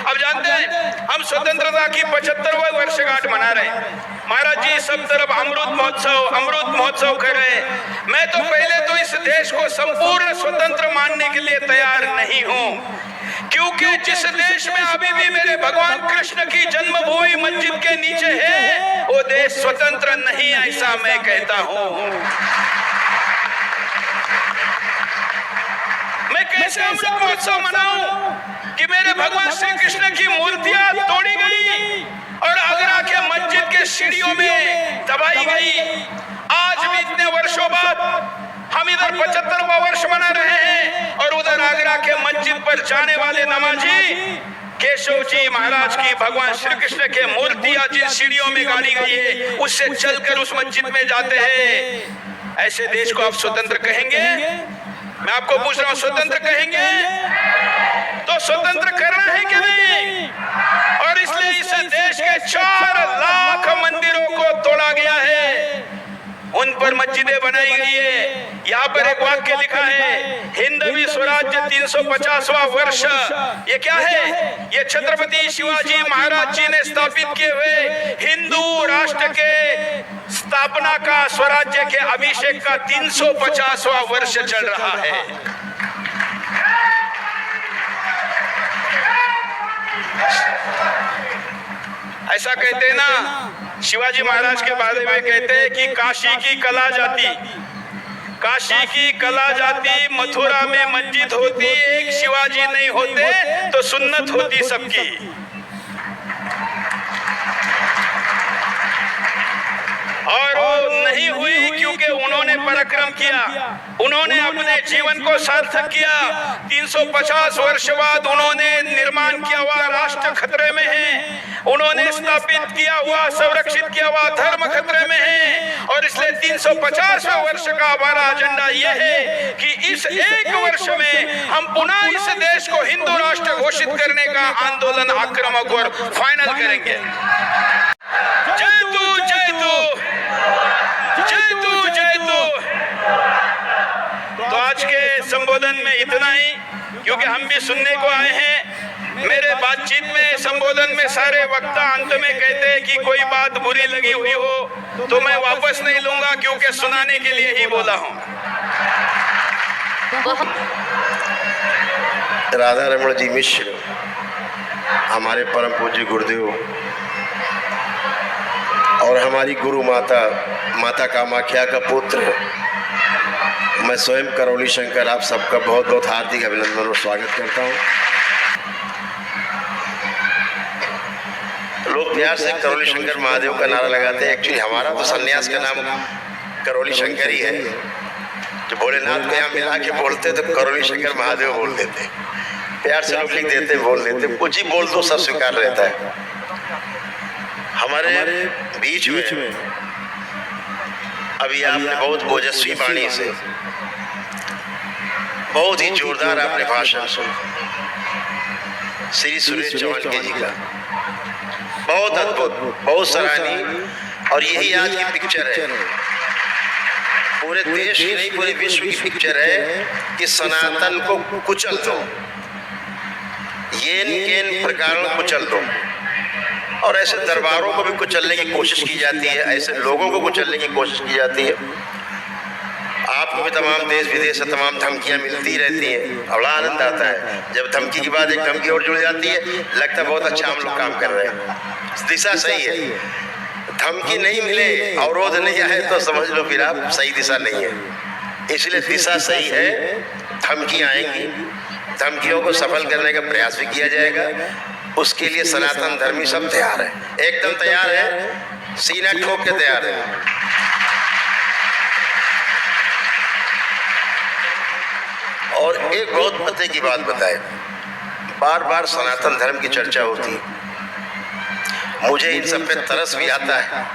अब जानते हैं हम स्वतंत्रता की 75वीं वर्षगांठ मना रहे हैं। महाराज जी सब तरफ अमृत महोत्सव कर रहे हैं। मैं तो पहले तो इस देश को संपूर्ण स्वतंत्र मानने के लिए तैयार नहीं हूं, क्योंकि जिस देश में अभी भी मेरे भगवान कृष्ण की जन्मभूमि मस्जिद के नीचे है, वो देश स्वतंत्र नहीं, ऐसा मैं कहता हूं। मैं कैसे अमृत महोत्सव मनाऊं कि मेरे भगवान श्री कृष्ण की मूर्तियां तोड़ी गई और आगरा के मस्जिद के सीढ़ियों में दबाई गई। आज भी इतने वर्षों बाद हम इधर 75वां वर्ष मना रहे हैं और उधर आगरा के मस्जिद पर जाने वाले नमाजी केशव जी महाराज की भगवान श्री कृष्ण के मूर्तियां जिन सीढ़ियों में गाड़ी गई है उससे चलकर उस मस्जिद में जाते हैं। ऐसे देश को आप स्वतंत्र कहेंगे? मैं आपको पूछ रहा हूं, स्वतंत्र कहेंगे? तो स्वतंत्र करना है कि नहीं? और इसलिए इस देश के 4 लाख मंदिरों को तोड़ा गया है, उन पर मस्जिदें बनाई गई है। यहाँ पर एक वाक्य लिखा है, हिंदवी स्वराज्य 350वां वर्ष। ये क्या है? ये छत्रपति शिवाजी महाराज जी ने स्थापित किए हुए हिंदू राष्ट्र के स्थापना का, स्वराज्य के अभिषेक का 350वां वर्ष चल रहा है। ऐसा कहते हैं ना, शिवाजी महाराज के बारे में कहते हैं कि काशी की कला जाती, मथुरा में मस्जिद होती, एक शिवाजी नहीं होते तो सुन्नत होती सबकी। और वो नहीं हुई क्योंकि उन्होंने पराक्रम किया, उन्होंने अपने जीवन को सार्थक किया। 350 वर्ष बाद उन्होंने निर्माण किया हुआ राष्ट्र खतरे में है, उन्होंने स्थापित किया हुआ, संरक्षित किया हुआ धर्म खतरे में है। और इसलिए 350वें वर्ष का हमारा एजेंडा यह है कि इस एक वर्ष में हम पुनः इस देश को हिंदू राष्ट्र घोषित करने का आंदोलन आक्रामक और फाइनल करेंगे। जय तू जय तू जय तू जय तू। तो आज के संबोधन में इतना ही, क्योंकि हम भी सुनने को आए हैं। मेरे बातचीत में, संबोधन में सारे वक्ता अंत में कहते हैं कि कोई बात बुरी लगी हुई हो तो मैं वापस नहीं लूंगा, क्योंकि सुनाने के लिए ही बोला हूं। राधा रमण जी मिश्र हमारे परम पूज्य गुरुदेव और हमारी गुरु माता कामाख्या का पुत्र, मैं स्वयं करौली शंकर आप सबका बहुत बहुत हार्दिक अभिनंदन और स्वागत करता हूं। लोग प्यार से करौली शंकर महादेव का नारा लगाते हैं। एक्चुअली हमारा तो सन्यास का नाम करौली शंकर ही है। जो भोलेनाथ को यहाँ मिला के बोलते तो करौली शंकर महादेव बोल देते, प्यार से लोग लिख देते, बोल देते, कुछ ही बोल दो सब स्वीकार रहता है। हमारे बीच में अभी आपने बहुत ओजस्वी वाणी से बहुत ही जोरदार आपने भाषण सुना श्री सुरेश चौहान के जी का, बहुत अद्भुत, बहुत सराहनीय। और यही आज की पिक्चर है, पूरे देश की नहीं पूरे विश्व की पिक्चर है कि सनातन को कुचल दो, येन केन प्रकारों को कुचल दो। और ऐसे दरबारों को भी कुचलने की कोशिश की जाती है, ऐसे लोगों को कुचलने की कोशिश की जाती है। आपको भी तमाम देश विदेश से तमाम धमकियां मिलती रहती हैं, बड़ा आनंद आता है जब धमकी की बात एक धमकी और जुड़ जाती है, लगता है बहुत अच्छा हम लोग काम कर रहे हैं, दिशा सही है। धमकी नहीं मिले, अवरोध नहीं आए तो समझ लो फिर आप सही दिशा नहीं है। इसलिए दिशा सही है, धमकी आएंगी, धमकियों को सफल करने का प्रयास भी किया जाएगा। उसके लिए सनातन धर्मी सब तैयार है, एकदम तैयार है, सीना ठोक के तैयार है। और एक बहुत पते की बात बताए, बार बार सनातन धर्म की चर्चा होती है, मुझे इन सब पे तरस भी आता है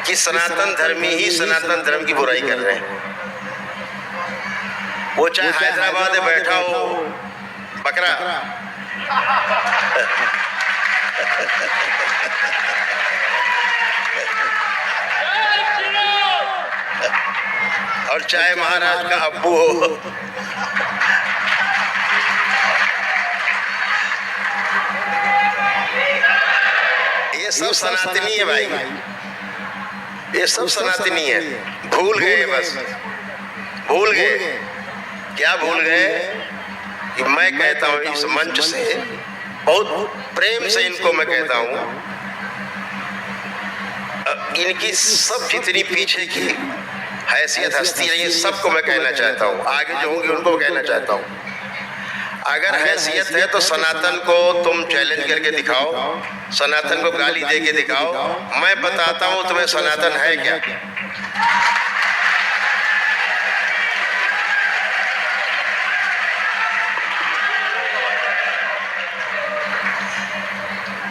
कि सनातन धर्मी ही सनातन धर्म की बुराई कर रहे हैं। वो चाहे हैदराबाद में बैठा हो बकरा और चाहे महाराज का अब्बू हो, सब सनातनी है भाई, ये सब सनातनी है। भूल गए, बस भूल गए। क्या भूल गए कि मैं कहता हूं इस मंच से, बहुत प्रेम से इनको मैं कहता हूं, इनकी सब जितनी पीछे की हैसियत हस्ती रही है सबको मैं कहना चाहता हूं, आगे जो होंगे उनको कहना चाहता हूं, अगर हैसियत है तो सनातन को तुम चैलेंज करके दिखाओ, सनातन को गाली दे के दिखाओ, मैं बताता हूं तुम्हें सनातन है क्या।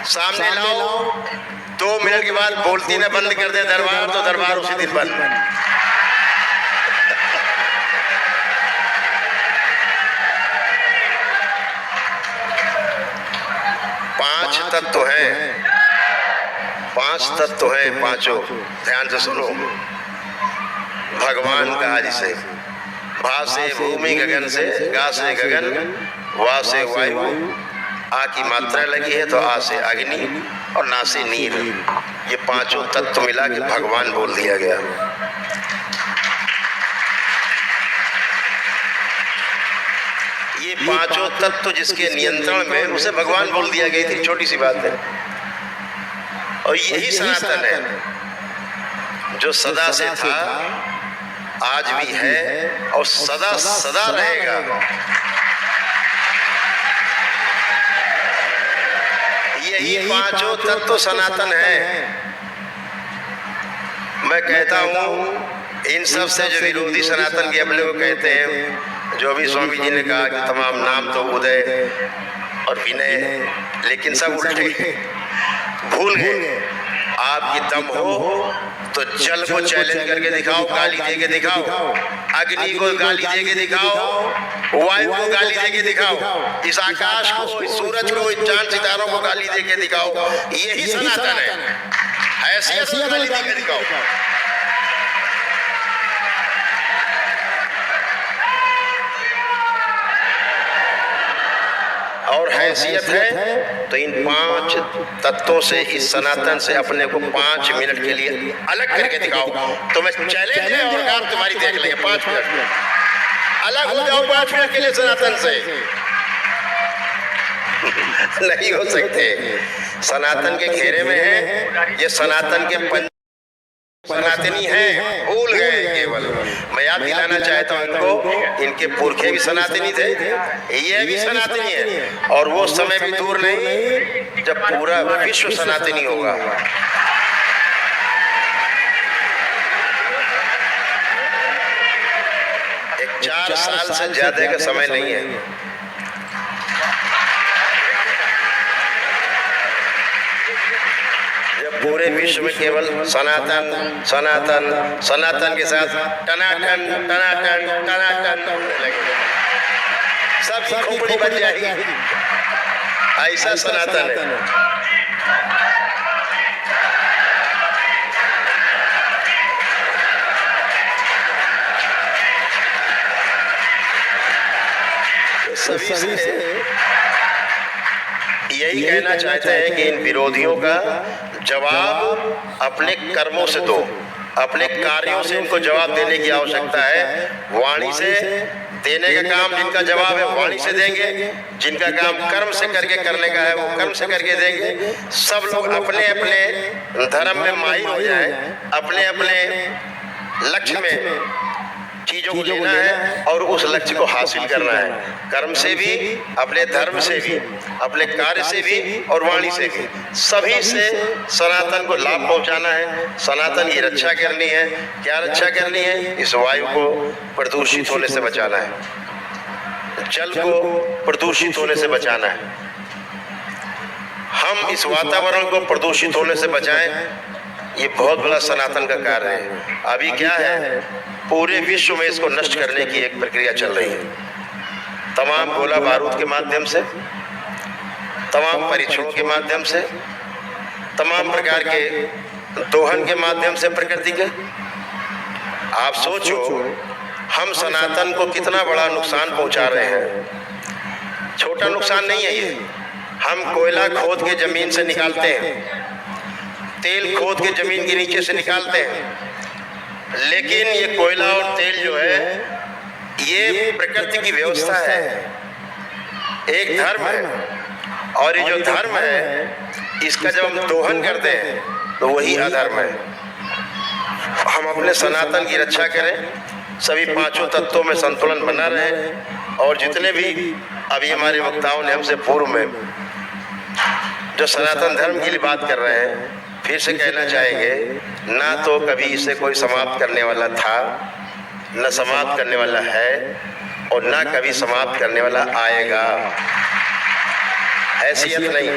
सामने लाओ, 2 मिनट के बाद बोलती ना बंद कर दे दरबार, तो दरबार उसी दिन बंद। पांच तत्व हैं, 5 तत्व हैं, पांचों ध्यान से सुनो। भगवान कहा जिसे, भा से भूमि, गगन से, गा से गगन, वा से वायु, आ की मात्रा लगी है तो आ से अग्नि और ना से नीर, ये पांचों तत्व मिला के भगवान बोल दिया गया। ये पांचों तत्व जिसके नियंत्रण में, उसे भगवान बोल दिया गया थी, छोटी सी बात है। और यही सनातन है जो सदा से था, आज भी है और सदा सदा रहेगा। यही पांचों तत्व सनातन है। मैं कहता हूं इन सब से जो विरोधी सनातन के अपने को कहते हैं, जो अभी स्वामी जी ने कहा कि तमाम नाम तो उदय और विनय, लेकिन सब उल्टे भूल गए। आपकी दम हो तो जल को चैलेंज करके दिखाओ, गाली दे के दिखाओ, अग्नि को गाली दे के दिखाओ, वायु को गाली दे के दिखाओ, इस आकाश को, इस सूरज को, इस चांद सितारों को गाली दे के दिखाओ। यही सनातन है, ऐसी गाली दे के दिखाओ। और हैसियत है तो इन 5 तत्वों से, इस सनातन से अपने को 5 मिनट के लिए अलग करके दिखाओ। तो मैं चैलेंज है और काम तुम्हारी देख लेंगे। 5 मिनट अलग हो जाओ, 5 मिनट के लिए सनातन से। नहीं हो सकते, सनातन के घेरे में है, ये सनातन के सनातनी है, भूल गए केवल। मैं याद दिलाना चाहता हूं इनको, इनके पुरखे भी सनातनी थे, ये भी सनातनी है, और वो समय भी दूर नहीं जब पूरा विश्व सनातनी होगा। एक 4 साल से ज्यादा का समय नहीं है। पूरे विश्व में केवल सनातन सनातन सनातन के साथ टनाटन टनाटन टनाटन लगेगा, सब खोपड़ी बन जाएगी। ऐसा सनातन है। सभी से यही कहना चाहते हैं कि इन विरोधियों का जवाब अपने कर्मों से दो, अपने कार्यों से इनको जवाब देने की आवश्यकता है। वाणी से देने का काम जिनका जवाब है वाणी से देंगे, जिनका काम कर्म से करके करने का है वो कर्म से करके देंगे। सब लोग अपने अपने धर्म में माहिर हो जाएं, अपने अपने लक्ष्य में चीजों को लेना है और उस लक्ष्य को हासिल करना है, कर्म से भी, अपने धर्म से भी, अपने कार्य से भी और वाणी से भी। सभी से सनातन को लाभ पहुंचाना है, सनातन की रक्षा करनी है। क्या रक्षा करनी है? इस वायु को प्रदूषित होने से बचाना है, जल को प्रदूषित होने से बचाना है। हम इस वातावरण को प्रदूषित होने से बचाएं, ये बहुत बड़ा सनातन का कार्य है। अभी क्या है, पूरे विश्व में इसको नष्ट करने की एक प्रक्रिया चल रही है, तमाम गोला बारूद के माध्यम से, तमाम परीक्षणों के माध्यम से, तमाम प्रकार के दोहन के माध्यम से प्रकृति के। आप सोचो हम सनातन को कितना बड़ा नुकसान पहुंचा रहे हैं। छोटा नुकसान नहीं है ये। हम कोयला खोद के जमीन से निकालते हैं, तेल खोद के जमीन के नीचे से निकालते हैं, लेकिन ये कोयला और तेल जो है ये प्रकृति की व्यवस्था है, एक धर्म है। और ये जो धर्म है इसका जब हम दोहन करते हैं तो वही अधर्म है। हम अपने सनातन की रक्षा करें, सभी पांचों तत्वों में संतुलन बना रहे। और जितने भी अभी हमारे वक्ताओं ने हमसे पूर्व में जो सनातन धर्म के लिए बात कर रहे हैं, फिर से कहना चाहेंगे, ना तो कभी इसे कोई समाप्त करने वाला था, न समाप्त करने वाला है, और ना कभी समाप्त करने वाला आएगा। हैसियत नहीं,